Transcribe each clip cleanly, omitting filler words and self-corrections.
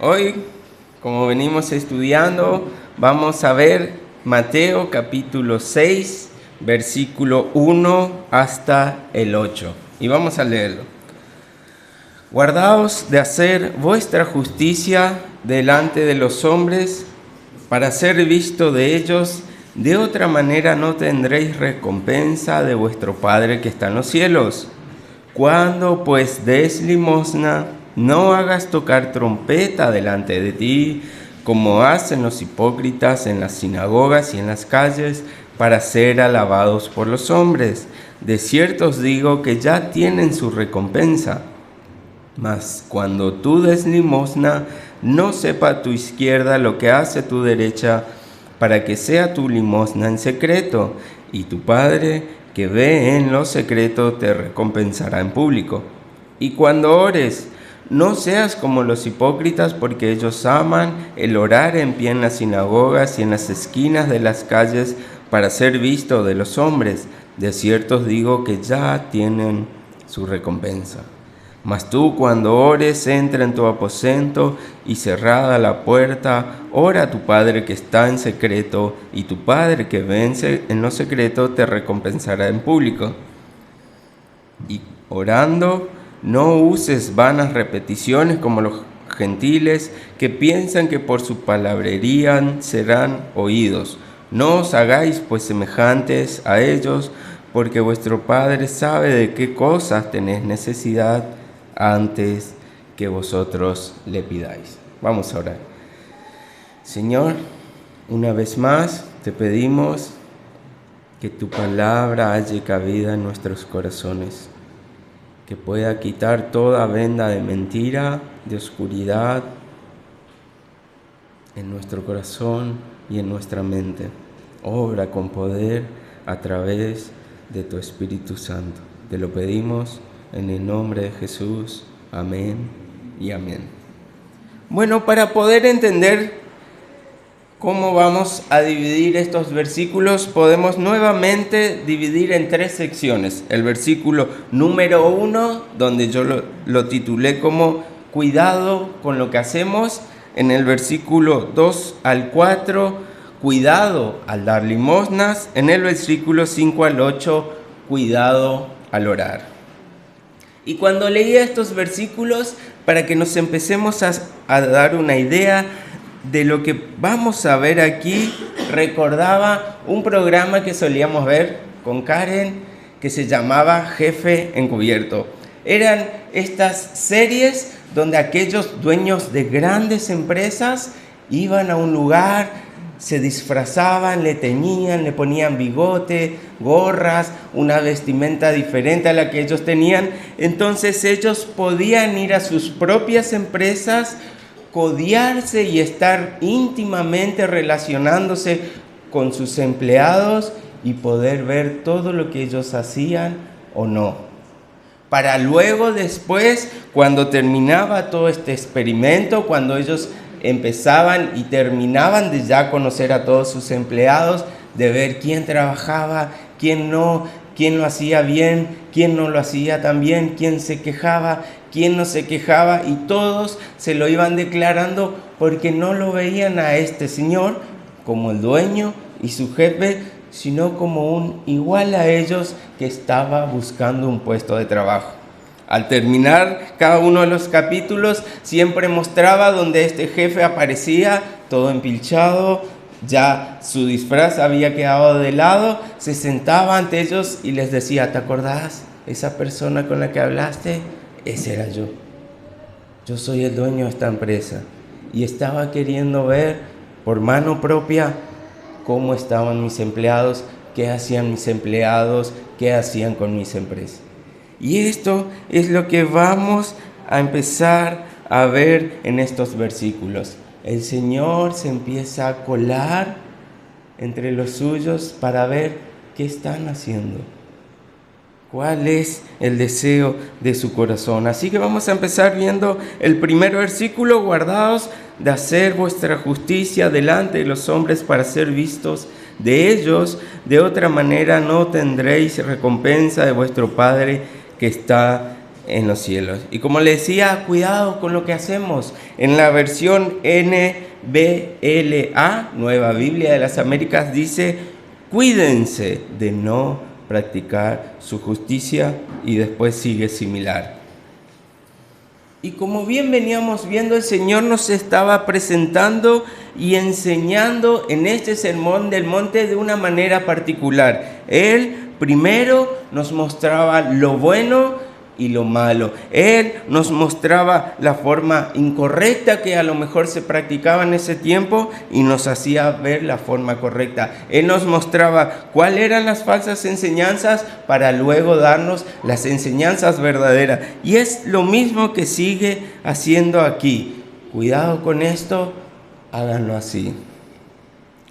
Hoy, como venimos estudiando, vamos a ver Mateo capítulo 6, versículo 1 hasta el 8. Y vamos a leerlo. Guardaos de hacer vuestra justicia delante de los hombres, para ser visto de ellos. De otra manera no tendréis recompensa de vuestro Padre que está en los cielos. Cuando pues des limosna, no hagas tocar trompeta delante de ti, como hacen los hipócritas en las sinagogas y en las calles, para ser alabados por los hombres. De cierto os digo que ya tienen su recompensa. Mas cuando tú des limosna, no sepa tu izquierda lo que hace tu derecha, para que sea tu limosna en secreto, y tu Padre que ve en lo secreto te recompensará en público. Y cuando ores, no seas como los hipócritas, porque ellos aman el orar en pie en las sinagogas y en las esquinas de las calles para ser visto de los hombres. De cierto os digo que ya tienen su recompensa. Mas tú, cuando ores, entra en tu aposento y cerrada la puerta, ora a tu Padre que está en secreto, y tu Padre que vence en lo secreto te recompensará en público. Y orando, no uses vanas repeticiones como los gentiles, que piensan que por su palabrería serán oídos. No os hagáis pues semejantes a ellos, porque vuestro Padre sabe de qué cosas tenéis necesidad antes que vosotros le pidáis. Vamos a orar. Señor, una vez más te pedimos que tu palabra halle cabida en nuestros corazones, que pueda quitar toda venda de mentira, de oscuridad en nuestro corazón y en nuestra mente. Obra con poder a través de tu Espíritu Santo. Te lo pedimos en el nombre de Jesús. Amén y amén. Bueno, para poder entender cómo vamos a dividir estos versículos, podemos nuevamente dividir en tres secciones. El versículo número 1, donde yo lo titulé como cuidado con lo que hacemos. En el versículo 2 al 4, cuidado al dar limosnas. En el versículo 5 al 8, cuidado al orar. Y cuando leía estos versículos, para que nos empecemos a dar una idea de lo que vamos a ver aquí, recordaba un programa que solíamos ver con Karen, que se llamaba Jefe Encubierto. Eran estas series donde aquellos dueños de grandes empresas iban a un lugar, se disfrazaban, le teñían, le ponían bigote, gorras, una vestimenta diferente a la que ellos tenían. Entonces ellos podían ir a sus propias empresas, codiarse y estar íntimamente relacionándose con sus empleados y poder ver todo lo que ellos hacían o no. Para luego después, cuando terminaba todo este experimento, cuando ellos empezaban y terminaban de ya conocer a todos sus empleados, de ver quién trabajaba, quién no, quién lo hacía bien, quién no lo hacía tan bien, quién se quejaba, quién no se quejaba, y todos se lo iban declarando porque no lo veían a este señor como el dueño y su jefe, sino como un igual a ellos que estaba buscando un puesto de trabajo. Al terminar cada uno de los capítulos, siempre mostraba donde este jefe aparecía, todo empilchado, ya su disfraz había quedado de lado, se sentaba ante ellos y les decía: ¿te acordás? Esa persona con la que hablaste, ese era yo. Yo soy el dueño de esta empresa. Y estaba queriendo ver por mano propia cómo estaban mis empleados, qué hacían mis empleados, qué hacían con mis empresas. Y esto es lo que vamos a empezar a ver en estos versículos. El Señor se empieza a colar entre los suyos para ver qué están haciendo, cuál es el deseo de su corazón. Así que vamos a empezar viendo el primer versículo: guardaos de hacer vuestra justicia delante de los hombres para ser vistos de ellos. De otra manera no tendréis recompensa de vuestro Padre que está en los cielos. Y como le decía, cuidado con lo que hacemos. En la versión NBLA, Nueva Biblia de las Américas, dice: cuídense de no practicar su justicia, y después sigue similar. Y como bien veníamos viendo, el Señor nos estaba presentando y enseñando en este sermón del monte de una manera particular. Él primero nos mostraba lo bueno y lo malo. Él nos mostraba la forma incorrecta que a lo mejor se practicaba en ese tiempo y nos hacía ver la forma correcta. Él nos mostraba cuáles eran las falsas enseñanzas para luego darnos las enseñanzas verdaderas. Y es lo mismo que sigue haciendo aquí. Cuidado con esto, háganlo así.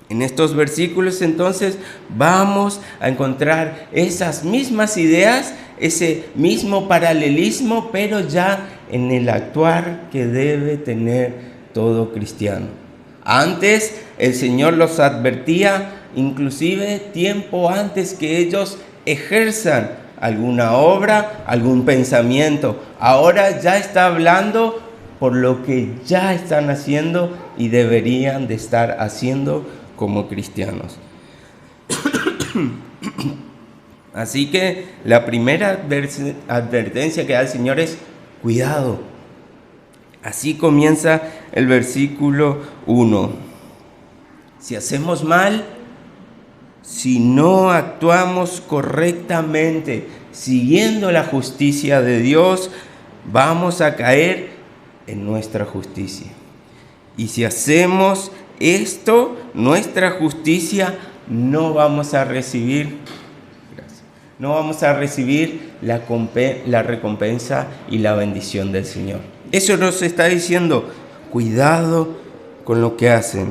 En estos versículos entonces vamos a encontrar esas mismas ideas, ese mismo paralelismo, pero ya en el actuar que debe tener todo cristiano. Antes el Señor los advertía, inclusive tiempo antes que ellos ejerzan alguna obra, algún pensamiento. Ahora ya está hablando por lo que ya están haciendo y deberían de estar haciendo como cristianos. Así que la primera advertencia que da el Señor es: cuidado. Así comienza el versículo 1. Si hacemos mal, si no actuamos correctamente, siguiendo la justicia de Dios, vamos a caer en nuestra justicia. Y si hacemos esto, nuestra justicia, no vamos a recibir la recompensa y la bendición del Señor. Eso nos está diciendo: cuidado con lo que hacen,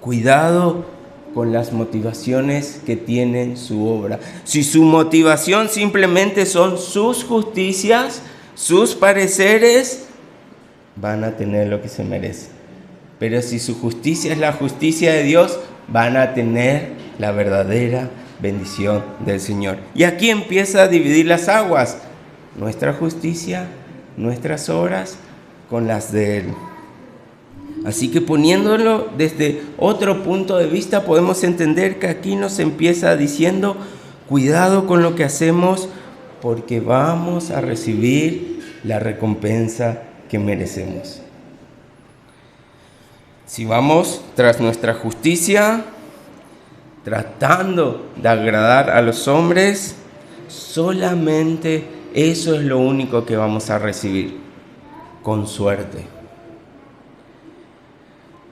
cuidado con las motivaciones que tienen su obra. Si su motivación simplemente son sus justicias, sus pareceres, van a tener lo que se merecen. Pero si su justicia es la justicia de Dios, van a tener la verdadera bendición del Señor. Y aquí empieza a dividir las aguas: nuestra justicia, nuestras obras, con las de Él. Así que poniéndolo desde otro punto de vista, podemos entender que aquí nos empieza diciendo: cuidado con lo que hacemos, porque vamos a recibir la recompensa que merecemos. Si vamos tras nuestra justicia, tratando de agradar a los hombres, solamente eso es lo único que vamos a recibir, con suerte.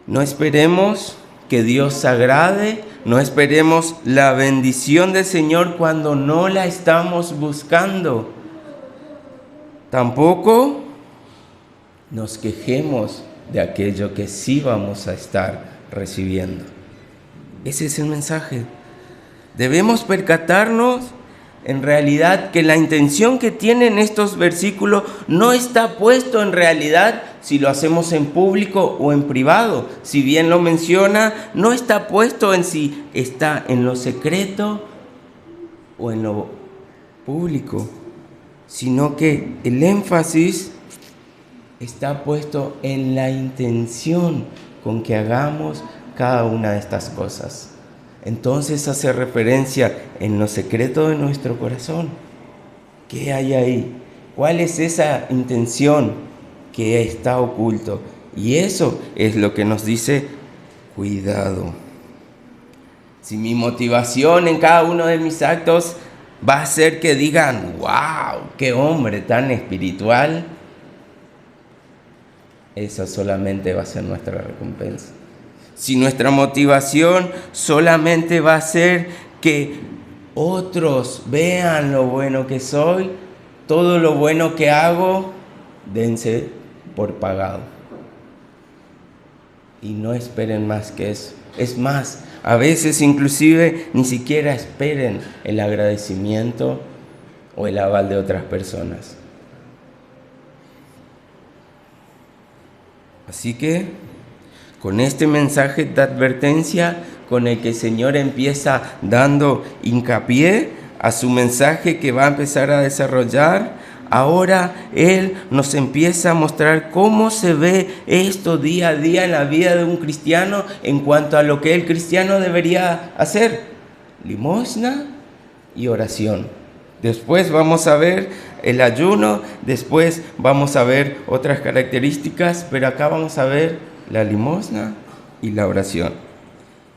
No esperemos que Dios se agrade, no esperemos la bendición del Señor cuando no la estamos buscando. Tampoco nos quejemos de aquello que sí vamos a estar recibiendo. Ese es el mensaje. Debemos percatarnos en realidad que la intención que tienen estos versículos no está puesto en realidad si lo hacemos en público o en privado. Si bien lo menciona, no está puesto en si está en lo secreto o en lo público, sino que el énfasis está puesto en la intención con que hagamos cada una de estas cosas. Entonces hace referencia en lo secreto de nuestro corazón. ¿Qué hay ahí? ¿Cuál es esa intención que está oculto? Y eso es lo que nos dice: cuidado. Si mi motivación en cada uno de mis actos va a hacer que digan: ¡wow! ¡Qué hombre tan espiritual! Esa solamente va a ser nuestra recompensa. Si nuestra motivación solamente va a ser que otros vean lo bueno que soy, todo lo bueno que hago, dense por pagado. Y no esperen más que eso. Es más, a veces inclusive ni siquiera esperen el agradecimiento o el aval de otras personas. Así que, con este mensaje de advertencia con el que el Señor empieza dando hincapié a su mensaje que va a empezar a desarrollar, ahora Él nos empieza a mostrar cómo se ve esto día a día en la vida de un cristiano en cuanto a lo que el cristiano debería hacer: limosna y oración. Después vamos a ver el ayuno, después vamos a ver otras características, pero acá vamos a ver la limosna y la oración.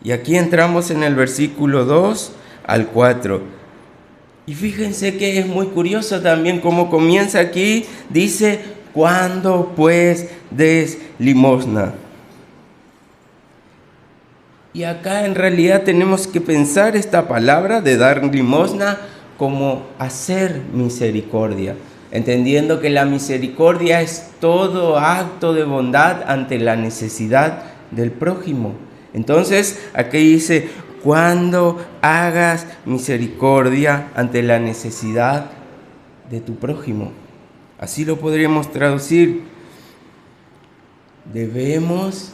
Y aquí entramos en el versículo 2 al 4. Y fíjense que es muy curioso también cómo comienza aquí. Dice: ¿cuándo pues des limosna? Y acá en realidad tenemos que pensar esta palabra de dar limosna como hacer misericordia, entendiendo que la misericordia es todo acto de bondad ante la necesidad del prójimo. Entonces, aquí dice: cuando hagas misericordia ante la necesidad de tu prójimo. Así lo podríamos traducir. Debemos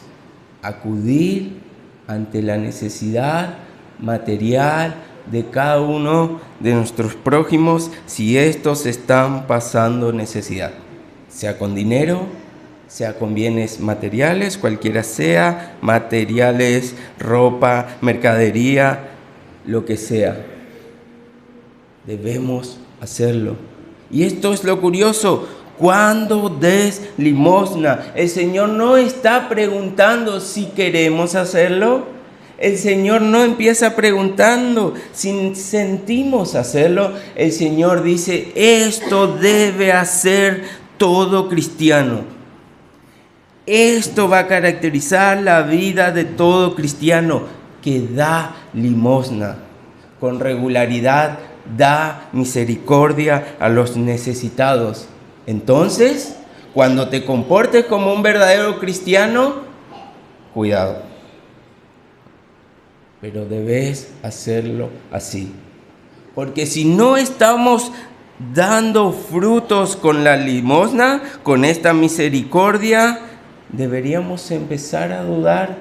acudir ante la necesidad material de cada uno de nuestros prójimos si estos están pasando necesidad, sea con dinero, sea con bienes materiales, cualquiera sea, materiales, ropa, mercadería, lo que sea. Debemos hacerlo. Y esto es lo curioso: cuando des limosna, el Señor no está preguntando si queremos hacerlo. El Señor no empieza preguntando si sentimos hacerlo. El Señor dice: esto debe hacer todo cristiano. Esto va a caracterizar la vida de todo cristiano que da limosna. Con regularidad da misericordia a los necesitados. Entonces, cuando te comportes como un verdadero cristiano, cuidado. Pero debes hacerlo así. Porque si no estamos dando frutos con la limosna, con esta misericordia, deberíamos empezar a dudar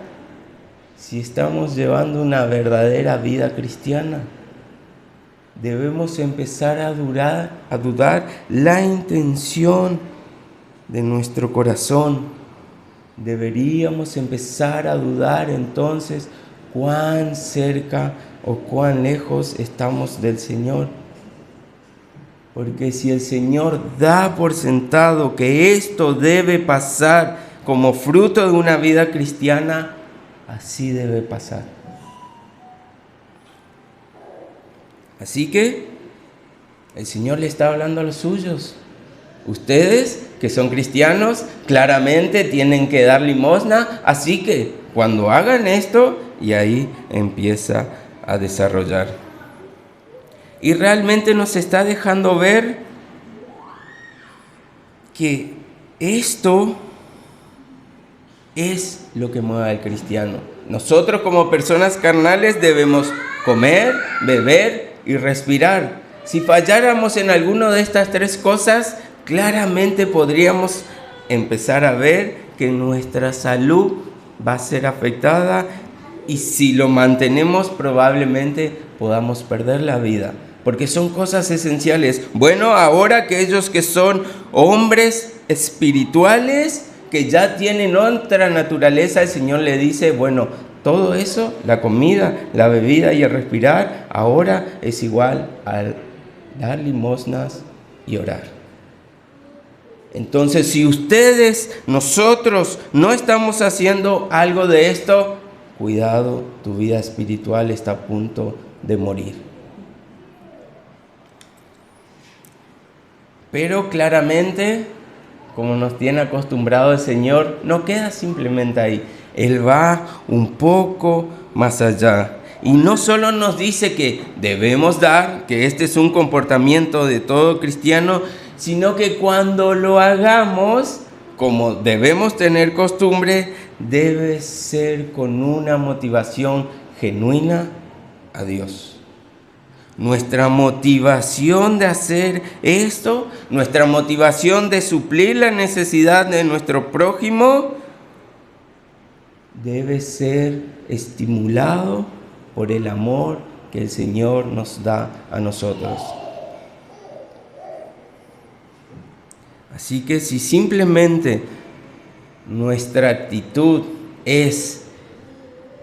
si estamos llevando una verdadera vida cristiana. Debemos empezar a dudar la intención de nuestro corazón. Deberíamos empezar a dudar entonces cuán cerca o cuán lejos estamos del Señor. Porque si el Señor da por sentado que esto debe pasar como fruto de una vida cristiana, así debe pasar. Así que el Señor le está hablando a los suyos. Ustedes, que son cristianos, claramente tienen que dar limosna, así que cuando hagan esto, y ahí empieza a desarrollar. Y realmente nos está dejando ver que esto es lo que mueve al cristiano. Nosotros como personas carnales debemos comer, beber y respirar. Si falláramos en alguna de estas tres cosas, claramente podríamos empezar a ver que nuestra salud va a ser afectada, y si lo mantenemos probablemente podamos perder la vida, porque son cosas esenciales. Bueno, ahora aquellos que son hombres espirituales, que ya tienen otra naturaleza, el Señor le dice: bueno, todo eso, la comida, la bebida y el respirar, ahora es igual al dar limosnas y orar. Entonces, si nosotros no estamos haciendo algo de esto, cuidado, tu vida espiritual está a punto de morir. Pero claramente, como nos tiene acostumbrado el Señor, no queda simplemente ahí. Él va un poco más allá. Y no solo nos dice que debemos dar, que este es un comportamiento de todo cristiano, sino que cuando lo hagamos, como debemos tener costumbre, debe ser con una motivación genuina a Dios. Nuestra motivación de hacer esto, nuestra motivación de suplir la necesidad de nuestro prójimo, debe ser estimulado por el amor que el Señor nos da a nosotros. Así que si simplemente nuestra actitud es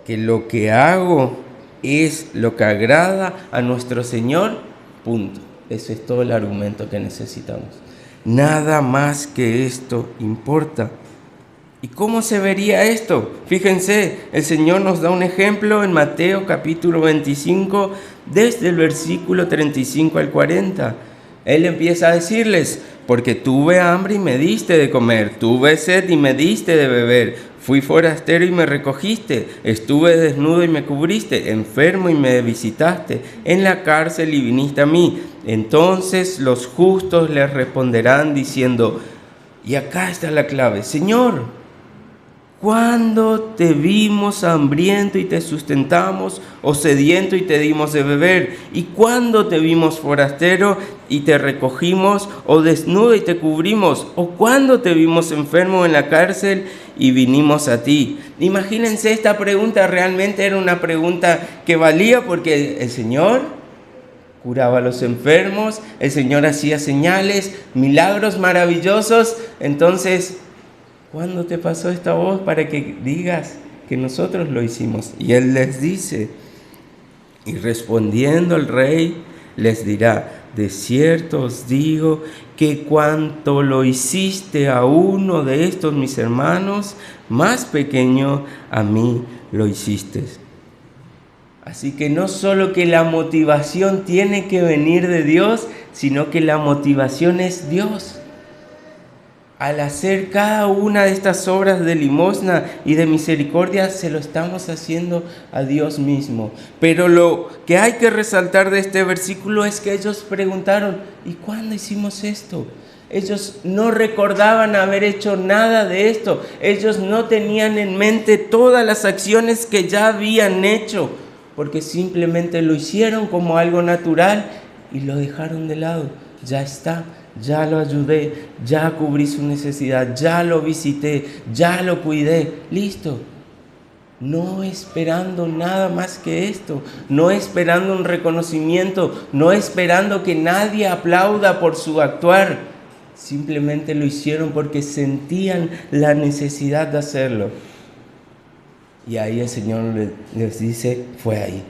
que lo que hago es lo que agrada a nuestro Señor, punto. Ese es todo el argumento que necesitamos. Nada más que esto importa. ¿Y cómo se vería esto? Fíjense, el Señor nos da un ejemplo en Mateo capítulo 25, desde el versículo 35 al 40. Él empieza a decirles: porque tuve hambre y me diste de comer, tuve sed y me diste de beber, fui forastero y me recogiste, estuve desnudo y me cubriste, enfermo y me visitaste, en la cárcel y viniste a mí. Entonces los justos les responderán diciendo, y acá está la clave: Señor, ¿cuándo te vimos hambriento y te sustentamos, o sediento y te dimos de beber? ¿Y cuándo te vimos forastero y te recogimos, o desnudo y te cubrimos? ¿O cuándo te vimos enfermo en la cárcel y vinimos a ti? Imagínense, esta pregunta realmente era una pregunta que valía, porque el Señor curaba a los enfermos, el Señor hacía señales, milagros maravillosos. Entonces, ¿cuándo te pasó esta voz para que digas que nosotros lo hicimos? Y Él les dice, y respondiendo el rey les dirá: de cierto os digo que cuanto lo hiciste a uno de estos mis hermanos más pequeño, a mí lo hiciste. Así que no solo que la motivación tiene que venir de Dios, sino que la motivación es Dios. Al hacer cada una de estas obras de limosna y de misericordia, se lo estamos haciendo a Dios mismo. Pero lo que hay que resaltar de este versículo es que ellos preguntaron: ¿y cuándo hicimos esto? Ellos no recordaban haber hecho nada de esto. Ellos no tenían en mente todas las acciones que ya habían hecho, porque simplemente lo hicieron como algo natural y lo dejaron de lado. Ya está. Ya lo ayudé, ya cubrí su necesidad, ya lo visité, ya lo cuidé, listo. No esperando nada más que esto, no esperando un reconocimiento, no esperando que nadie aplauda por su actuar. Simplemente lo hicieron porque sentían la necesidad de hacerlo. Y ahí el Señor les dice: fue ahí.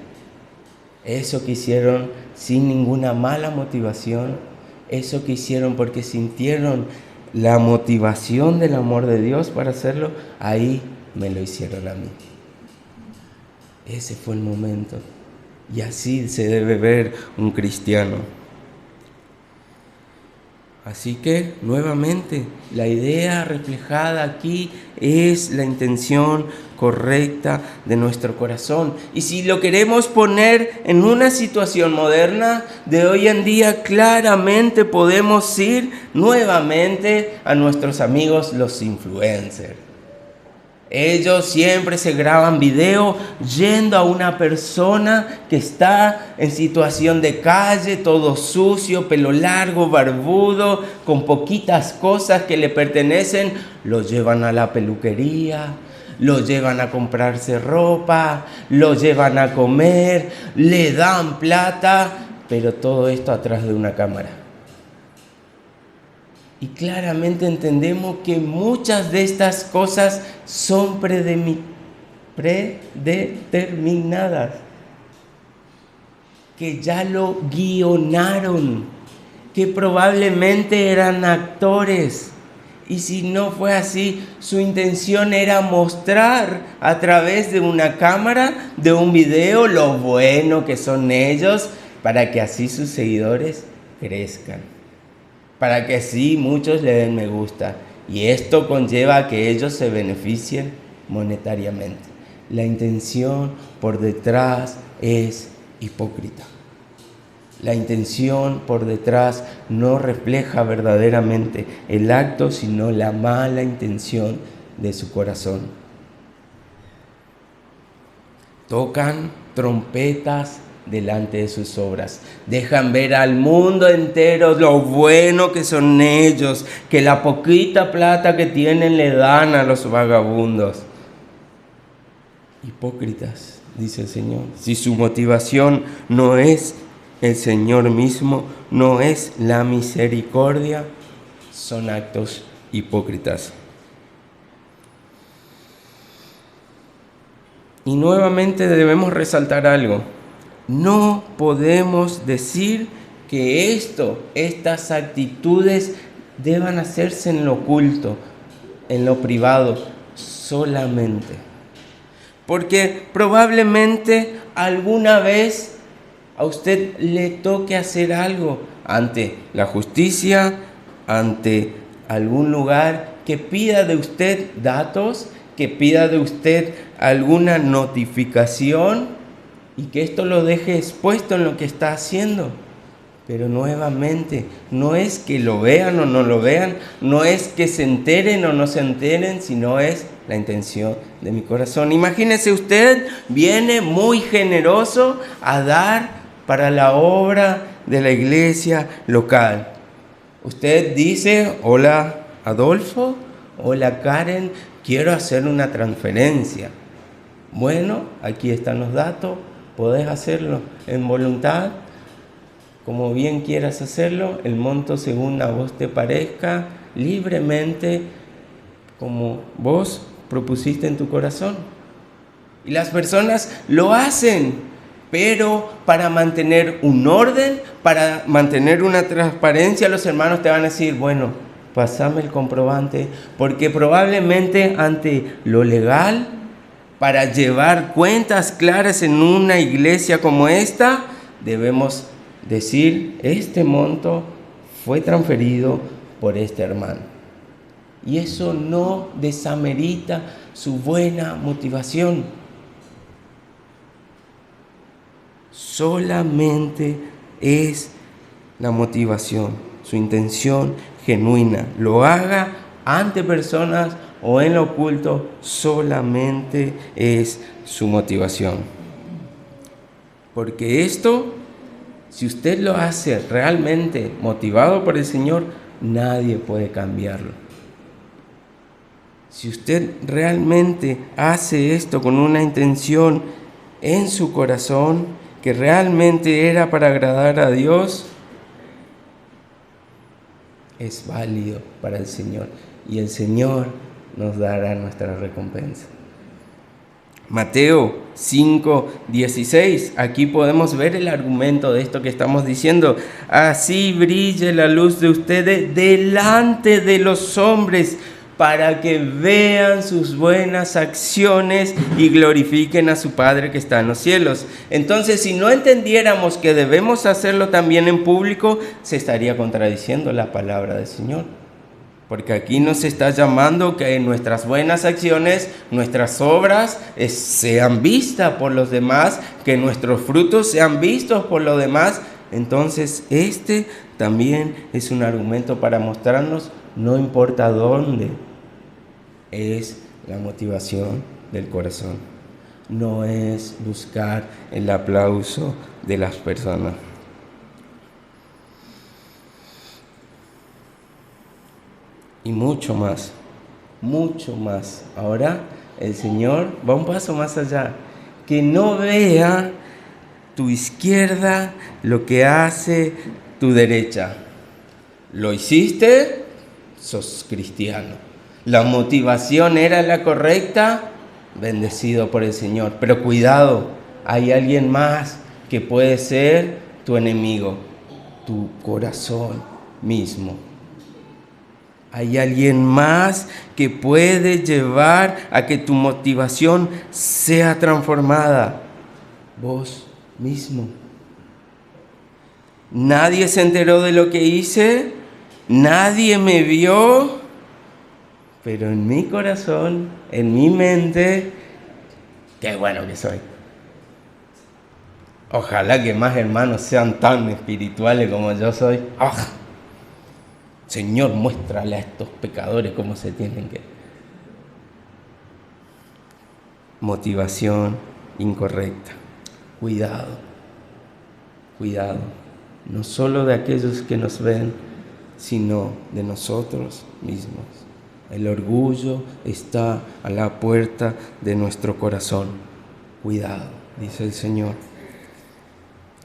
Eso que hicieron sin ninguna mala motivación, eso que hicieron porque sintieron la motivación del amor de Dios para hacerlo, ahí me lo hicieron a mí. Ese fue el momento. Y así se debe ver un cristiano. Así que, nuevamente, la idea reflejada aquí es la intención correcta de nuestro corazón. Y si lo queremos poner en una situación moderna de hoy en día, claramente podemos ir nuevamente a nuestros amigos los influencers. Ellos siempre se graban video yendo a una persona que está en situación de calle, todo sucio, pelo largo, barbudo, con poquitas cosas que le pertenecen. Lo llevan a la peluquería, lo llevan a comprarse ropa, lo llevan a comer, le dan plata, pero todo esto atrás de una cámara. Y claramente entendemos que muchas de estas cosas son predeterminadas, que ya lo guionaron, que probablemente eran actores. Y si no fue así, su intención era mostrar a través de una cámara, de un video, lo bueno que son ellos, para que así sus seguidores crezcan, para que así muchos le den me gusta. Y esto conlleva a que ellos se beneficien monetariamente. La intención por detrás es hipócrita. La intención por detrás no refleja verdaderamente el acto, sino la mala intención de su corazón. Tocan trompetas delante de sus obras. Dejan ver al mundo entero lo bueno que son ellos, que la poquita plata que tienen le dan a los vagabundos. Hipócritas, dice el Señor. Si su motivación no es el Señor mismo, no es la misericordia, son actos hipócritas. Y nuevamente debemos resaltar algo. No podemos decir que estas actitudes deban hacerse en lo oculto, en lo privado, solamente. Porque probablemente alguna vez a usted le toque hacer algo ante la justicia, ante algún lugar que pida de usted datos, que pida de usted alguna notificación y que esto lo deje expuesto en lo que está haciendo. Pero nuevamente, no es que lo vean o no lo vean, no es que se enteren o no se enteren, sino es la intención de mi corazón. Imagínese usted, viene muy generoso a dar para la obra de la iglesia local. Usted dice: hola Adolfo, hola Karen, quiero hacer una transferencia. Bueno, aquí están los datos, podés hacerlo en voluntad, como bien quieras hacerlo, el monto según a vos te parezca, libremente, como vos propusiste en tu corazón. Y las personas lo hacen, pero para mantener un orden, para mantener una transparencia, los hermanos te van a decir: bueno, pásame el comprobante, porque probablemente ante lo legal, para llevar cuentas claras en una iglesia como esta, debemos decir: este monto fue transferido por este hermano. Y eso no desamerita su buena motivación. Solamente es la motivación, su intención genuina. Lo haga ante personas o en lo oculto, solamente es su motivación. Porque esto, si usted lo hace realmente motivado por el Señor, nadie puede cambiarlo. Si usted realmente hace esto con una intención en su corazón, que realmente era para agradar a Dios, es válido para el Señor. Y el Señor nos dará nuestra recompensa. Mateo 5:16, aquí podemos ver el argumento de esto que estamos diciendo. Así brille la luz de ustedes delante de los hombres, para que vean sus buenas acciones y glorifiquen a su Padre que está en los cielos. Entonces, si no entendiéramos que debemos hacerlo también en público, se estaría contradiciendo la palabra del Señor. Porque aquí nos está llamando que nuestras buenas acciones, nuestras obras sean vistas por los demás, que nuestros frutos sean vistos por los demás. Entonces, este también es un argumento para mostrarnos, no importa dónde, es la motivación del corazón. No es buscar el aplauso de las personas. Y mucho más. Ahora el Señor va un paso más allá. Que no vea tu izquierda lo que hace tu derecha. ¿Lo hiciste? Sos cristiano. ¿La motivación era la correcta? Bendecido por el Señor. Pero cuidado, hay alguien más que puede ser tu enemigo, tu corazón mismo. Hay alguien más que puede llevar a que tu motivación sea transformada. Vos mismo. Nadie se enteró de lo que hice, nadie me vio, pero en mi corazón, en mi mente, qué bueno que soy. Ojalá que más hermanos sean tan espirituales como yo soy. ¡Oh! Señor, muéstrale a estos pecadores cómo se tienen que... Motivación incorrecta. Cuidado. No solo de aquellos que nos ven, sino de nosotros mismos. El orgullo está a la puerta de nuestro corazón. Cuidado, dice el Señor.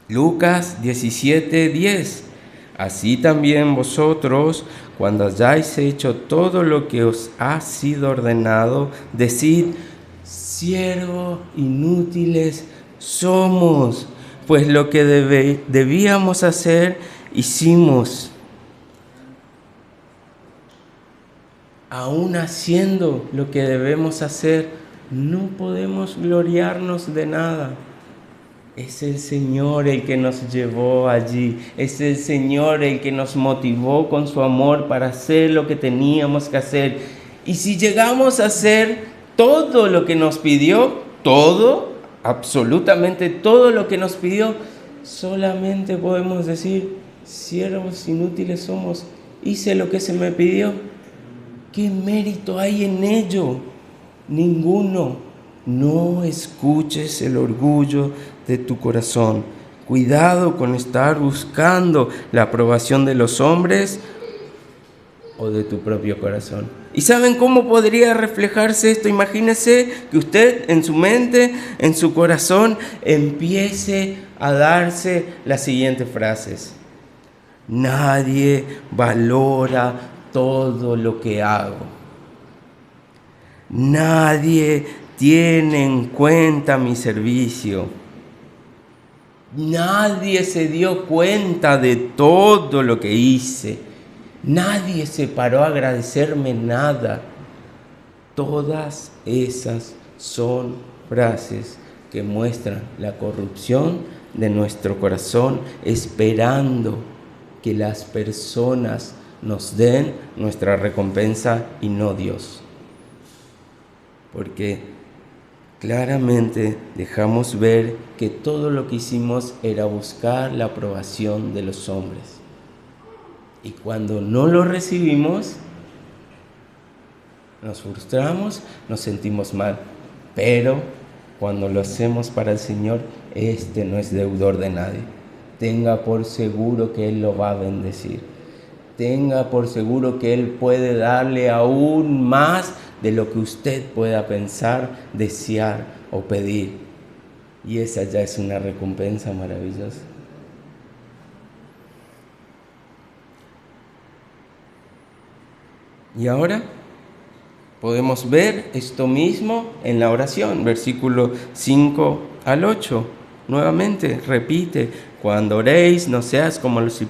Lucas 17:10. Así también vosotros, cuando hayáis hecho todo lo que os ha sido ordenado, decid: siervos inútiles somos, pues lo que debíamos hacer, hicimos. Aún haciendo lo que debemos hacer, no podemos gloriarnos de nada. Es el Señor el que nos llevó allí. Es el Señor el que nos motivó con su amor para hacer lo que teníamos que hacer. Y si llegamos a hacer todo lo que nos pidió, todo, absolutamente todo lo que nos pidió, solamente podemos decir: siervos inútiles somos, hice lo que se me pidió. ¿Qué mérito hay en ello? Ninguno. No escuches el orgullo de tu corazón. Cuidado con estar buscando la aprobación de los hombres o de tu propio corazón. ¿Y saben cómo podría reflejarse esto? Imagínese que usted en su mente, en su corazón, empiece a darse las siguientes frases: nadie valora todo lo que hago. Nadie tiene en cuenta mi servicio. Nadie se dio cuenta de todo lo que hice. Nadie se paró a agradecerme nada. Todas esas son frases que muestran la corrupción de nuestro corazón, esperando que las personas nos den nuestra recompensa y no Dios. Porque claramente dejamos ver que todo lo que hicimos era buscar la aprobación de los hombres. Y cuando no lo recibimos, nos frustramos, nos sentimos mal. Pero cuando lo hacemos para el Señor, este no es deudor de nadie. Tenga por seguro que Él lo va a bendecir. Tenga por seguro que Él puede darle aún más de lo que usted pueda pensar, desear o pedir. Y esa ya es una recompensa maravillosa. Y ahora podemos ver esto mismo en la oración, versículo 5 al 8. Nuevamente repite: cuando oréis, no seas como los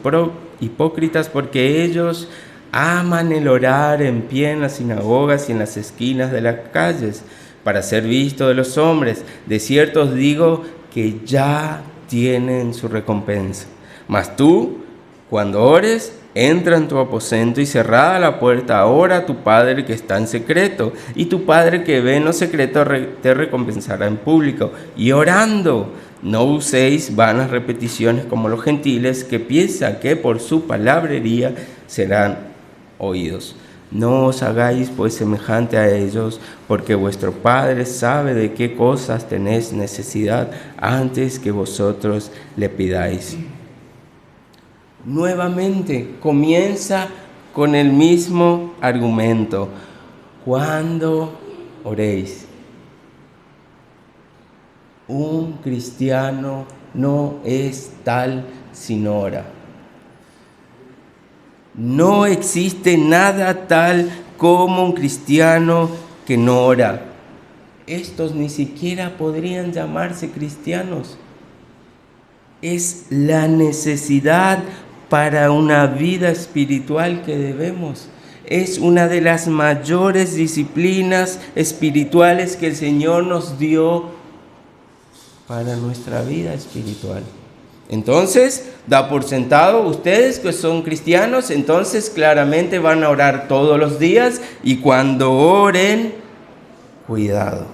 hipócritas, porque ellos aman el orar en pie en las sinagogas y en las esquinas de las calles, para ser visto de los hombres. De cierto os digo que ya tienen su recompensa. Mas tú, cuando ores, entra en tu aposento y cerrada la puerta, ora a tu Padre que está en secreto, y tu Padre que ve en lo secreto te recompensará en público. Y orando, no uséis vanas repeticiones como los gentiles, que piensan que por su palabrería serán oídos. No os hagáis pues semejante a ellos, porque vuestro Padre sabe de qué cosas tenéis necesidad antes que vosotros le pidáis. Nuevamente comienza con el mismo argumento: cuando oréis. Un cristiano no es tal sin ora. No existe nada tal como un cristiano que no ora. Estos ni siquiera podrían llamarse cristianos. Es la necesidad para una vida espiritual que debemos. Es una de las mayores disciplinas espirituales que el Señor nos dio para nuestra vida espiritual. Entonces, da por sentado, ustedes que son cristianos, entonces claramente van a orar todos los días, y cuando oren, cuidado.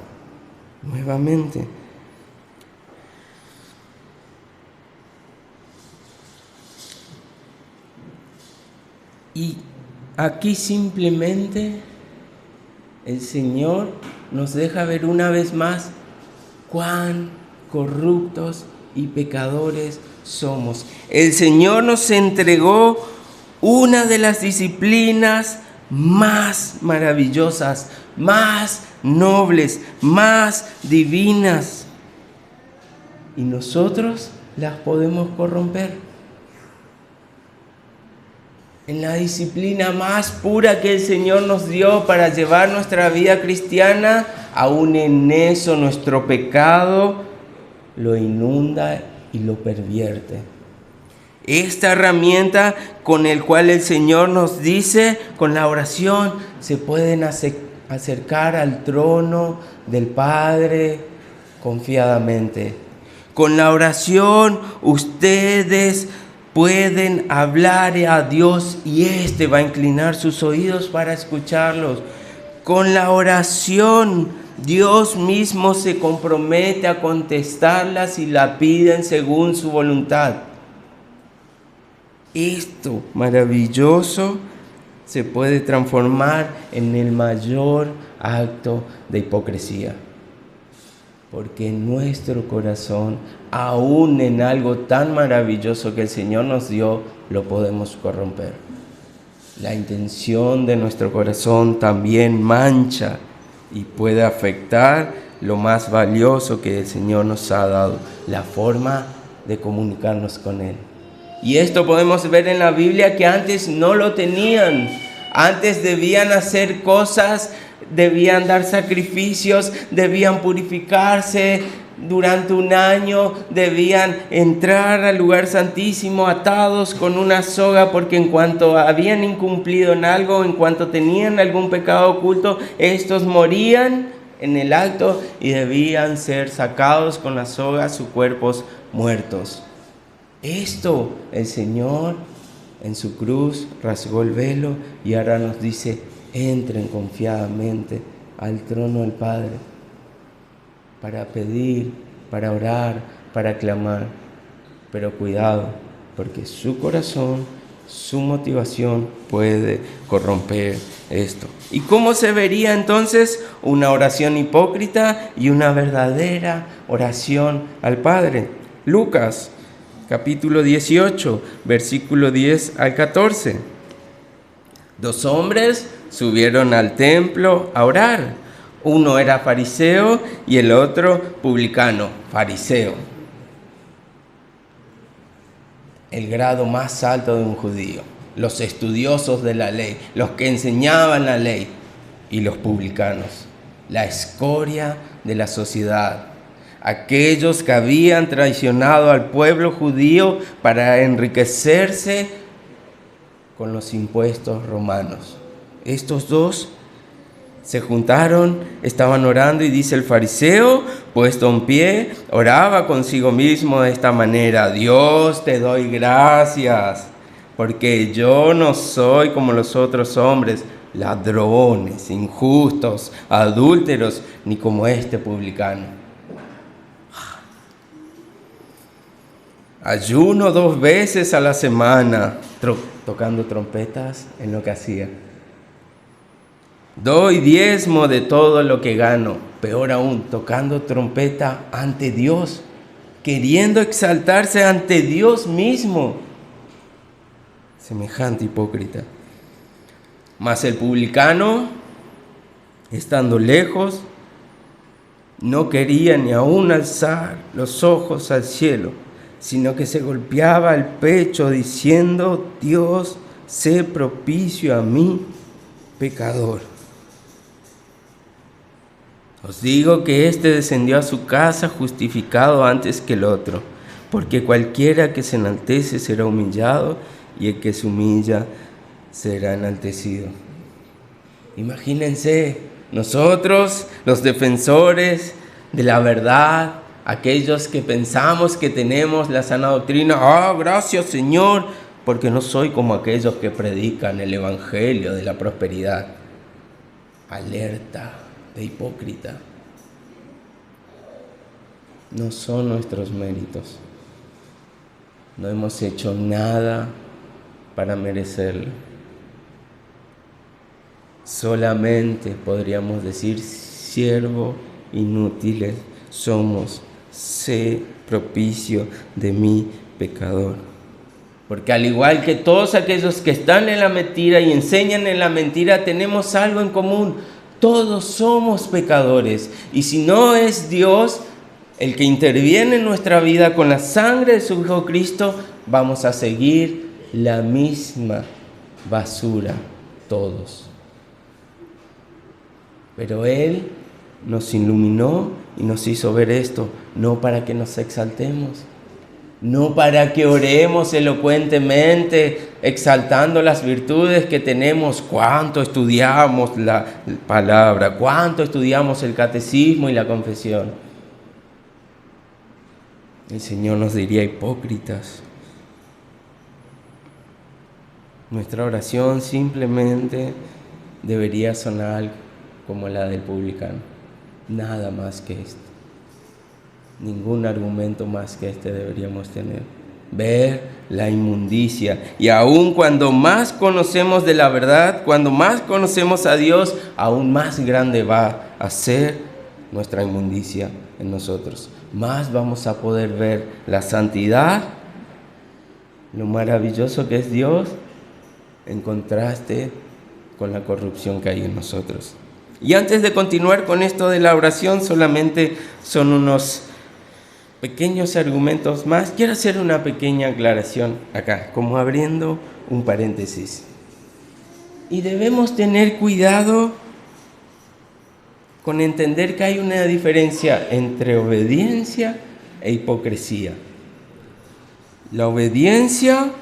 Nuevamente. Y aquí simplemente el Señor nos deja ver una vez más cuán corruptos y pecadores somos. El Señor nos entregó una de las disciplinas más maravillosas, más nobles, más divinas. Y nosotros las podemos corromper. en la disciplina más pura que el Señor nos dio para llevar nuestra vida cristiana, aún en eso nuestro pecado lo inunda y lo pervierte. Esta herramienta con el cual el Señor nos dice, con la oración, se pueden acercar al trono del Padre confiadamente. Con la oración ustedes pueden hablar a Dios y éste va a inclinar sus oídos para escucharlos. Con la oración Dios mismo se compromete a contestarlas si la piden según su voluntad. Esto maravilloso se puede transformar en el mayor acto de hipocresía. Porque en nuestro corazón, aún en algo tan maravilloso que el Señor nos dio, lo podemos corromper. La intención de nuestro corazón también mancha y puede afectar lo más valioso que el Señor nos ha dado, la forma de comunicarnos con Él. Y esto podemos ver en la Biblia que antes no lo tenían. Antes debían hacer cosas, debían dar sacrificios, debían purificarse durante un año, debían entrar al lugar santísimo atados con una soga, porque en cuanto habían incumplido en algo, en cuanto tenían algún pecado oculto, estos morían en el acto y debían ser sacados con la soga, sus cuerpos muertos. Esto el Señor en su cruz rasgó el velo y ahora nos dice: entren confiadamente al trono del Padre para pedir, para orar, para clamar. Pero cuidado, porque su corazón, su motivación puede corromper esto. ¿Y cómo se vería entonces una oración hipócrita y una verdadera oración al Padre? Lucas capítulo 18, versículo 10 al 14. 2 hombres subieron al templo a orar. Uno era fariseo y el otro publicano, fariseo. El grado más alto de un judío. Los estudiosos de la ley, los que enseñaban la ley, y los publicanos, la escoria de la sociedad. Aquellos que habían traicionado al pueblo judío para enriquecerse con los impuestos romanos. Estos dos se juntaron, estaban orando y dice el fariseo, puesto en pie, oraba consigo mismo de esta manera: Dios, te doy gracias, porque yo no soy como los otros hombres, ladrones, injustos, adúlteros, ni como este publicano. Ayuno 2 veces a la semana, tocando trompetas en lo que hacía. Doy diezmo de todo lo que gano, peor aún, tocando trompeta ante Dios, queriendo exaltarse ante Dios mismo. Semejante hipócrita. Mas el publicano, estando lejos, no quería ni aún alzar los ojos al cielo, sino que se golpeaba el pecho diciendo: Dios, sé propicio a mí, pecador. Os digo que éste descendió a su casa justificado antes que el otro, porque cualquiera que se enaltece será humillado, y el que se humilla será enaltecido. Imagínense, nosotros, los defensores de la verdad, aquellos que pensamos que tenemos la sana doctrina: gracias Señor, porque no soy como aquellos que predican el evangelio de la prosperidad. Alerta de hipócrita. No son nuestros méritos. No hemos hecho nada para merecerlo. Solamente podríamos decir: siervo inútiles somos, sé propicio de mí, pecador. Porque al igual que todos aquellos que están en la mentira y enseñan en la mentira, tenemos algo en común: todos somos pecadores. Y si no es Dios el que interviene en nuestra vida con la sangre de su Hijo Cristo, vamos a seguir la misma basura todos. Pero Él nos iluminó y nos hizo ver esto, no para que nos exaltemos, no para que oremos elocuentemente, exaltando las virtudes que tenemos, cuánto estudiamos la palabra, cuánto estudiamos el catecismo y la confesión. El Señor nos diría hipócritas. Nuestra oración simplemente debería sonar como la del publicano. Nada más que esto. Ningún argumento más que este deberíamos tener. Ver la inmundicia. Y aun cuando más conocemos de la verdad, cuando más conocemos a Dios, aún más grande va a ser nuestra inmundicia en nosotros. Más vamos a poder ver la santidad, lo maravilloso que es Dios, en contraste con la corrupción que hay en nosotros. Y antes de continuar con esto de la oración, solamente son unos pequeños argumentos más. Quiero hacer una pequeña aclaración acá, como abriendo un paréntesis. Y debemos tener cuidado con entender que hay una diferencia entre obediencia e hipocresía. La obediencia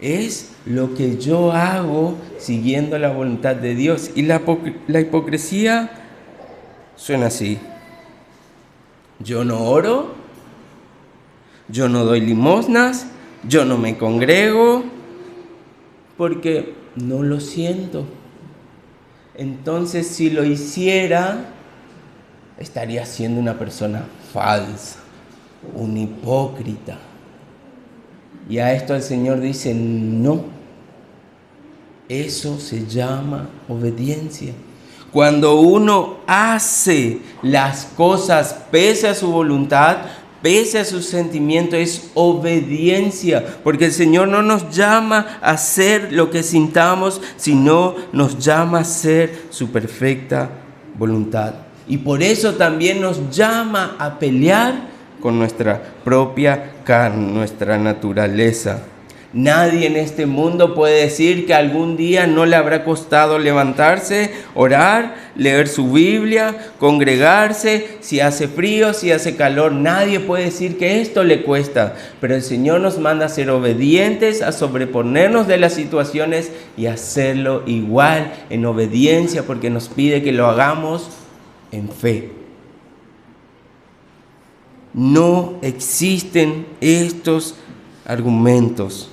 es lo que yo hago siguiendo la voluntad de Dios. Y la hipocresía suena así. Yo no oro, yo no doy limosnas, yo no me congrego, porque no lo siento. Entonces, si lo hiciera, estaría siendo una persona falsa, un hipócrita. Y a esto el Señor dice, no, eso se llama obediencia. Cuando uno hace las cosas pese a su voluntad, pese a su sentimiento, es obediencia. Porque el Señor no nos llama a hacer lo que sintamos, sino nos llama a hacer su perfecta voluntad. Y por eso también nos llama a pelear con nuestra propia carne, nuestra naturaleza. Nadie en este mundo puede decir que algún día no le habrá costado levantarse, orar, leer su Biblia, congregarse, si hace frío, si hace calor. Nadie puede decir que esto le cuesta, pero el Señor nos manda a ser obedientes, a sobreponernos de las situaciones y hacerlo igual en obediencia, porque nos pide que lo hagamos en fe. No existen estos argumentos.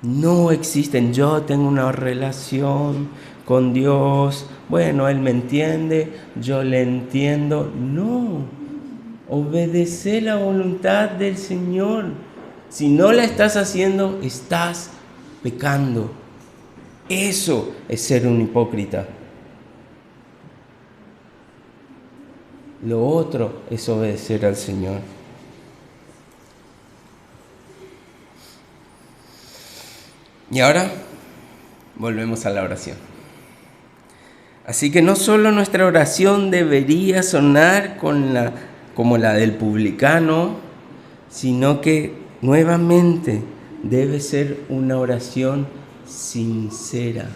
No existen. Yo tengo una relación con Dios. Bueno, Él me entiende, yo le entiendo. No. Obedece la voluntad del Señor. Si no la estás haciendo, estás pecando. Eso es ser un hipócrita. Lo otro es obedecer al Señor. Y ahora volvemos a la oración. Así que no solo nuestra oración debería sonar como la del publicano, sino que nuevamente debe ser una oración sincera.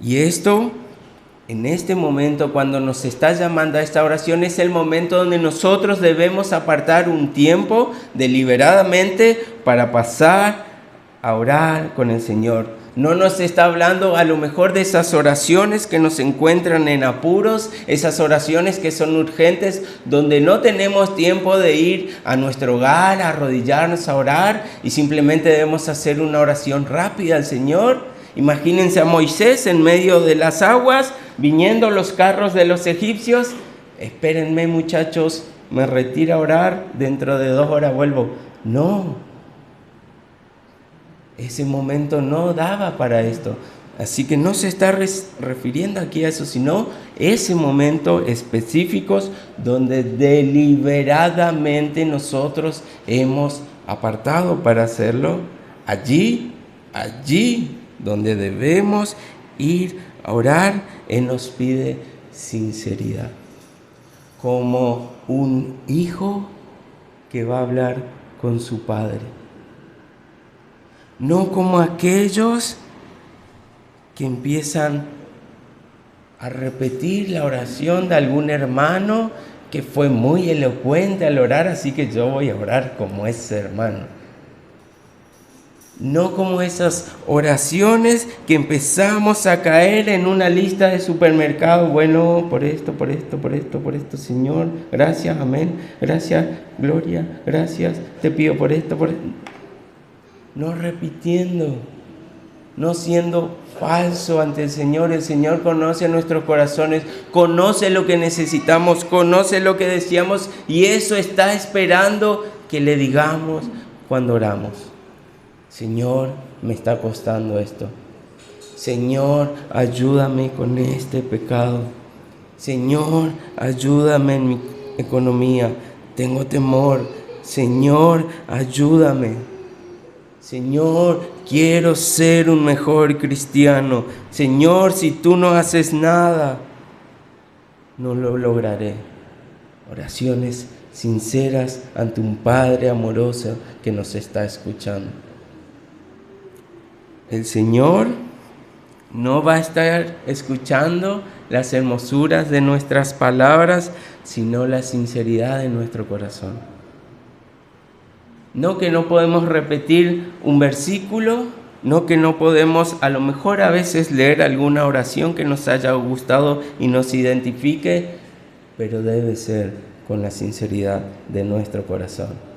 Y esto, en este momento, cuando nos está llamando a esta oración, es el momento donde nosotros debemos apartar un tiempo deliberadamente para pasar a orar con el Señor. No nos está hablando a lo mejor de esas oraciones que nos encuentran en apuros, esas oraciones que son urgentes, donde no tenemos tiempo de ir a nuestro hogar, a arrodillarnos a orar y simplemente debemos hacer una oración rápida al Señor. Imagínense a Moisés en medio de las aguas, viniendo los carros de los egipcios. Espérenme, muchachos, me retiro a orar, dentro de 2 horas vuelvo. No. Ese momento no daba para esto. Así que no se está refiriendo aquí a eso, sino ese momento específico donde deliberadamente nosotros hemos apartado para hacerlo. Allí donde debemos ir a orar, Él nos pide sinceridad. Como un hijo que va a hablar con su padre. no como aquellos que empiezan a repetir la oración de algún hermano que fue muy elocuente al orar, así que yo voy a orar como ese hermano. No como esas oraciones que empezamos a caer en una lista de supermercado. Bueno, por esto, Señor, gracias, amén, gracias, gloria, gracias, te pido por esto, por esto. No repitiendo, no siendo falso ante el Señor. El Señor conoce nuestros corazones, conoce lo que necesitamos, conoce lo que deseamos, y eso está esperando que le digamos cuando oramos. Señor, me está costando esto. Señor, ayúdame con este pecado. Señor, ayúdame en mi economía. Tengo temor. Señor, ayúdame. Señor, quiero ser un mejor cristiano. Señor, si tú no haces nada, no lo lograré. Oraciones sinceras ante un Padre amoroso que nos está escuchando. El Señor no va a estar escuchando las hermosuras de nuestras palabras, sino la sinceridad de nuestro corazón. No que no podemos repetir un versículo, no que no podemos a lo mejor a veces leer alguna oración que nos haya gustado y nos identifique, pero debe ser con la sinceridad de nuestro corazón.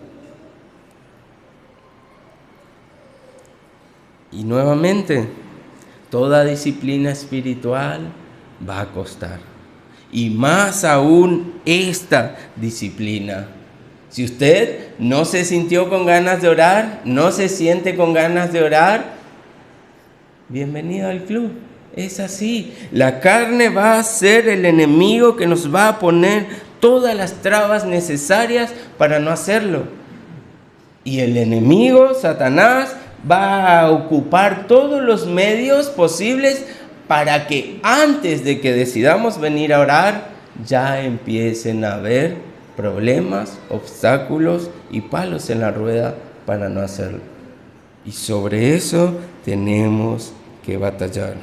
Y nuevamente, toda disciplina espiritual va a costar. Y más aún esta disciplina. Si usted no se sintió con ganas de orar, no se siente con ganas de orar, bienvenido al club. Es así. La carne va a ser el enemigo que nos va a poner todas las trabas necesarias para no hacerlo. Y el enemigo, Satanás, va a ocupar todos los medios posibles para que antes de que decidamos venir a orar, ya empiecen a haber problemas, obstáculos y palos en la rueda para no hacerlo. Y sobre eso tenemos que batallar.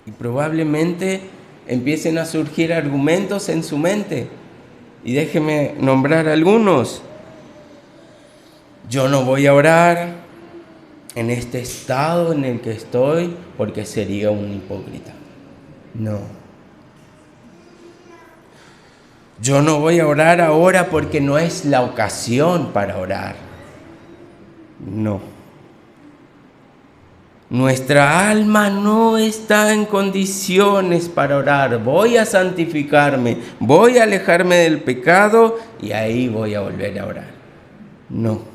Y probablemente empiecen a surgir argumentos en su mente. Y déjeme nombrar algunos. Yo no voy a orar en este estado en el que estoy porque sería un hipócrita. No. Yo no voy a orar ahora porque no es la ocasión para orar. No. Nuestra alma no está en condiciones para orar. Voy a santificarme, voy a alejarme del pecado y ahí voy a volver a orar. No.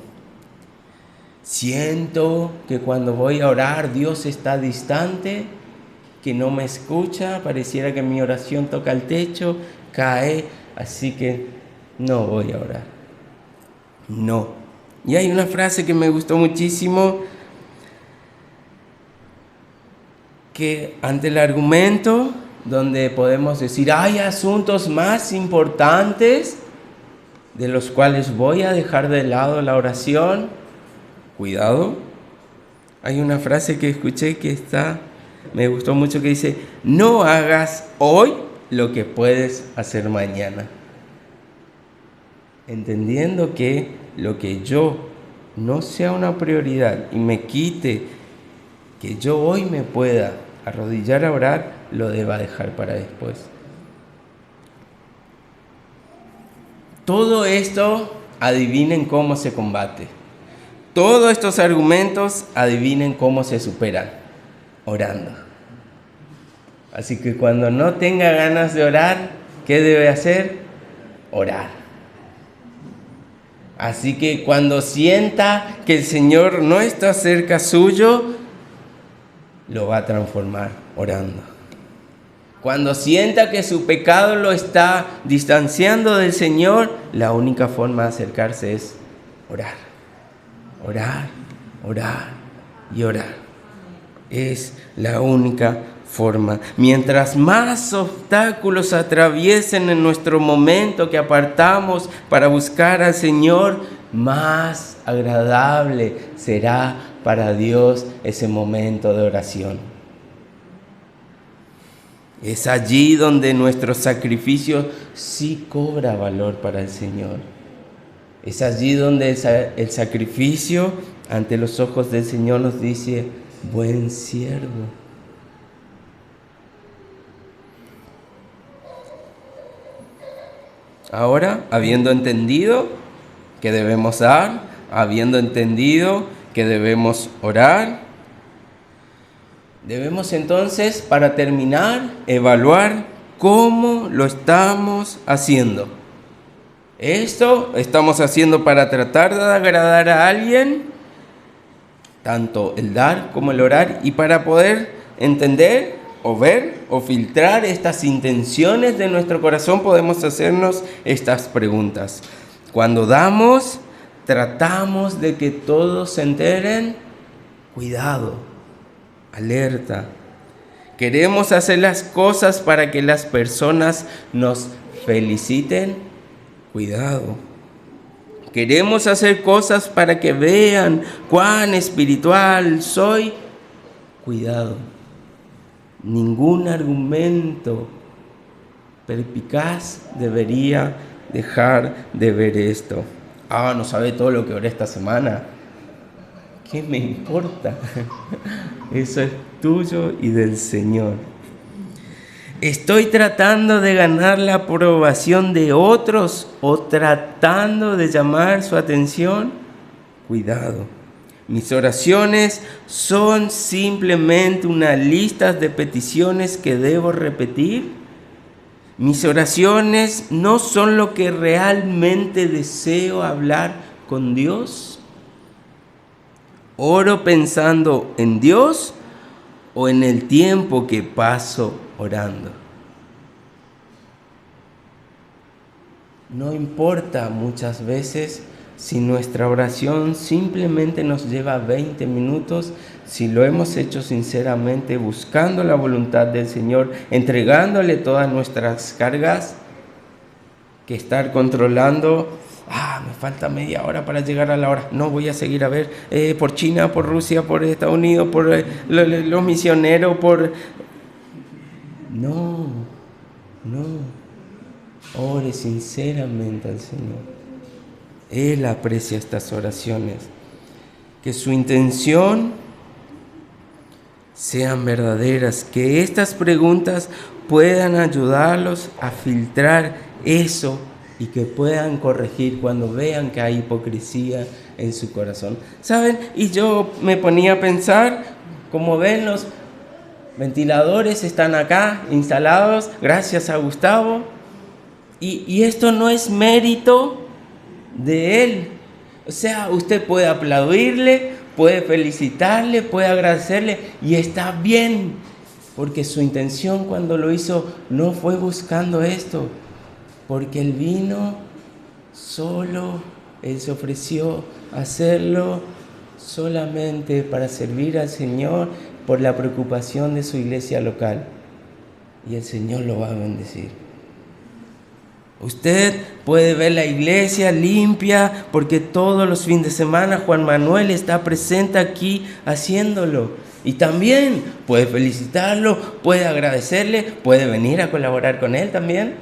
Siento que cuando voy a orar Dios está distante, que no me escucha, pareciera que mi oración toca el techo, cae, así que no voy a orar. No. Y hay una frase que me gustó muchísimo, que ante el argumento donde podemos decir hay asuntos más importantes de los cuales voy a dejar de lado la oración. Cuidado, hay una frase que escuché que me gustó mucho, que dice: no hagas hoy lo que puedes hacer mañana. Entendiendo que lo que yo no sea una prioridad y me quite, que yo hoy me pueda arrodillar a orar, lo deba dejar para después. Todo esto, adivinen cómo se combate. Todos estos argumentos, adivinen cómo se superan, orando. Así que cuando no tenga ganas de orar, ¿qué debe hacer? Orar. Así que cuando sienta que el Señor no está cerca suyo, lo va a transformar orando. Cuando sienta que su pecado lo está distanciando del Señor, la única forma de acercarse es orar. Orar, orar y orar. Es la única forma. Mientras más obstáculos atraviesen en nuestro momento que apartamos para buscar al Señor, más agradable será para Dios ese momento de oración. Es allí donde nuestro sacrificio sí cobra valor para el Señor. Es allí donde el sacrificio ante los ojos del Señor nos dice: buen siervo. Ahora, habiendo entendido que debemos dar, habiendo entendido que debemos orar, debemos entonces, para terminar, evaluar cómo lo estamos haciendo. ¿Esto estamos haciendo para tratar de agradar a alguien? Tanto el dar como el orar, y para poder entender o ver o filtrar estas intenciones de nuestro corazón, podemos hacernos estas preguntas. Cuando damos, tratamos de que todos se enteren. Cuidado, alerta. Queremos hacer las cosas para que las personas nos feliciten. Cuidado. Queremos hacer cosas para que vean cuán espiritual soy. Cuidado. Ningún argumento perspicaz debería dejar de ver esto. No sabe todo lo que oré esta semana. ¿Qué me importa? Eso es tuyo y del Señor. ¿Estoy tratando de ganar la aprobación de otros o tratando de llamar su atención? Cuidado. Mis oraciones son simplemente una lista de peticiones que debo repetir. Mis oraciones no son lo que realmente deseo hablar con Dios. ¿Oro pensando en Dios o en el tiempo que paso orando? No importa muchas veces si nuestra oración simplemente nos lleva 20 minutos, si lo hemos hecho sinceramente, buscando la voluntad del Señor, entregándole todas nuestras cargas, que estar controlando. Me falta media hora para llegar a la hora. No, voy a seguir a ver por China, por Rusia, por Estados Unidos, por los misioneros, por... No. Ore sinceramente al Señor. Él aprecia estas oraciones. Que su intención sean verdaderas. Que estas preguntas puedan ayudarlos a filtrar eso y que puedan corregir cuando vean que hay hipocresía en su corazón. ¿Saben? Y yo me ponía a pensar, como ven, los ventiladores están acá instalados, gracias a Gustavo. Y esto no es mérito de él. O sea, usted puede aplaudirle, puede felicitarle, puede agradecerle, y está bien, porque su intención cuando lo hizo no fue buscando esto, porque él vino solo, él se ofreció a hacerlo solamente para servir al Señor por la preocupación de su iglesia local, y el Señor lo va a bendecir. Usted puede ver la iglesia limpia porque todos los fines de semana Juan Manuel está presente aquí haciéndolo. Y también puede felicitarlo, puede agradecerle, puede venir a colaborar con él también.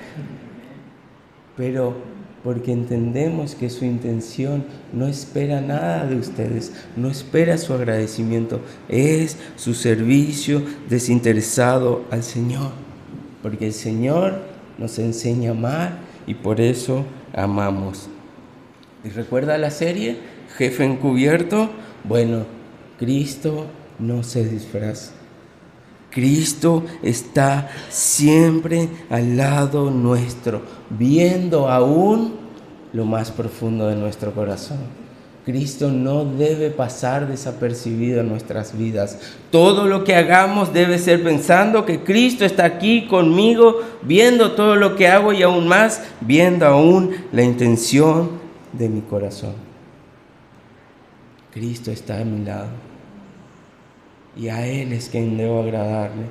Pero porque entendemos que su intención no espera nada de ustedes, no espera su agradecimiento, es su servicio desinteresado al Señor. Porque el Señor nos enseña a amar y por eso amamos. ¿Y recuerda la serie Jefe Encubierto? Bueno, Cristo no se disfraza. Cristo está siempre al lado nuestro, viendo aún lo más profundo de nuestro corazón. Cristo no debe pasar desapercibido en nuestras vidas. Todo lo que hagamos debe ser pensando que Cristo está aquí conmigo, viendo todo lo que hago y aún más, viendo aún la intención de mi corazón. Cristo está a mi lado y a Él es quien debo agradarle.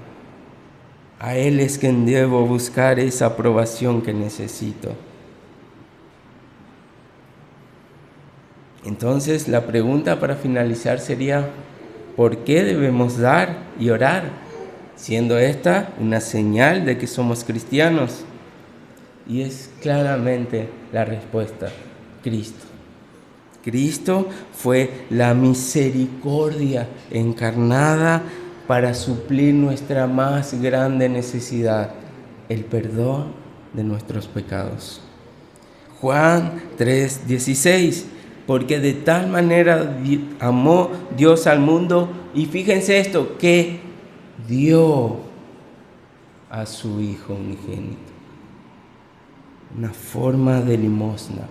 A Él es quien debo buscar esa aprobación que necesito. Entonces, la pregunta para finalizar sería, ¿por qué debemos dar y orar? Siendo esta una señal de que somos cristianos. Y es claramente la respuesta: Cristo. Cristo fue la misericordia encarnada para suplir nuestra más grande necesidad, el perdón de nuestros pecados. Juan 3:16, porque de tal manera amó Dios al mundo, y fíjense esto, que dio a su Hijo unigénito. Una forma de limosna,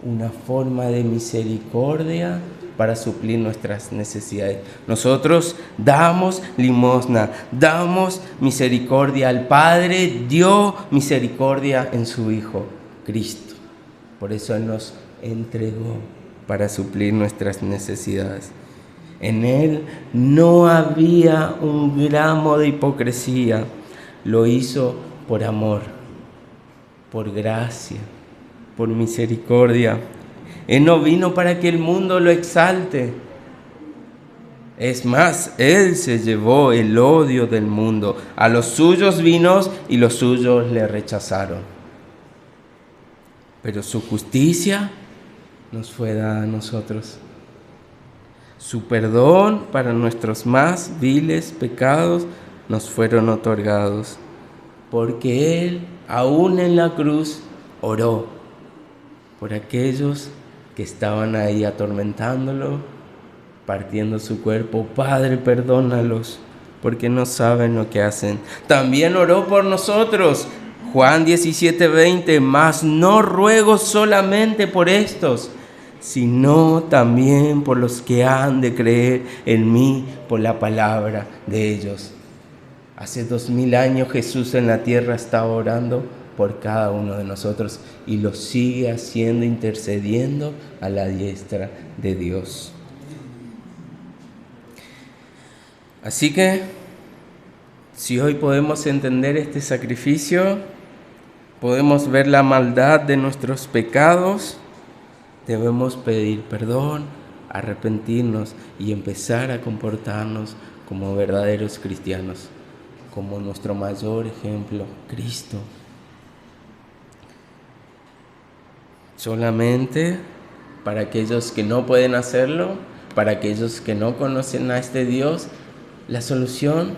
una forma de misericordia para suplir nuestras necesidades. Nosotros damos limosna, damos misericordia. El Padre dio misericordia en su Hijo, Cristo. Por eso Él nos entregó para suplir nuestras necesidades. En Él no había un gramo de hipocresía. Lo hizo por amor, por gracia, por misericordia. Él no vino para que el mundo lo exalte. Es más, Él se llevó el odio del mundo. A los suyos vino y los suyos le rechazaron. Pero su justicia nos fue dada a nosotros. Su perdón para nuestros más viles pecados nos fueron otorgados. Porque Él, aún en la cruz, oró por aquellos que estaban ahí atormentándolo, partiendo su cuerpo. Padre, perdónalos, porque no saben lo que hacen. También oró por nosotros. Juan 17:20, mas no ruego solamente por estos, sino también por los que han de creer en mí por la palabra de ellos. Hace 2000 años Jesús en la tierra estaba orando por cada uno de nosotros y lo sigue haciendo, intercediendo a la diestra de Dios. Así que, si hoy podemos entender este sacrificio, podemos ver la maldad de nuestros pecados, debemos pedir perdón, arrepentirnos y empezar a comportarnos como verdaderos cristianos, como nuestro mayor ejemplo, Cristo. Solamente para aquellos que no pueden hacerlo, para aquellos que no conocen a este Dios, la solución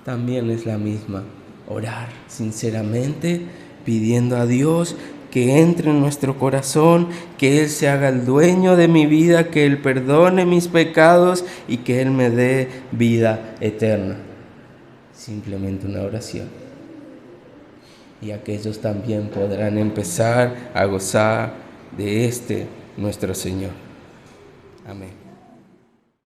también es la misma: orar sinceramente, pidiendo a Dios que entre en nuestro corazón, que Él se haga el dueño de mi vida, que Él perdone mis pecados y que Él me dé vida eterna. Simplemente una oración. Y aquellos también podrán empezar a gozar de nuestro Señor. Amén.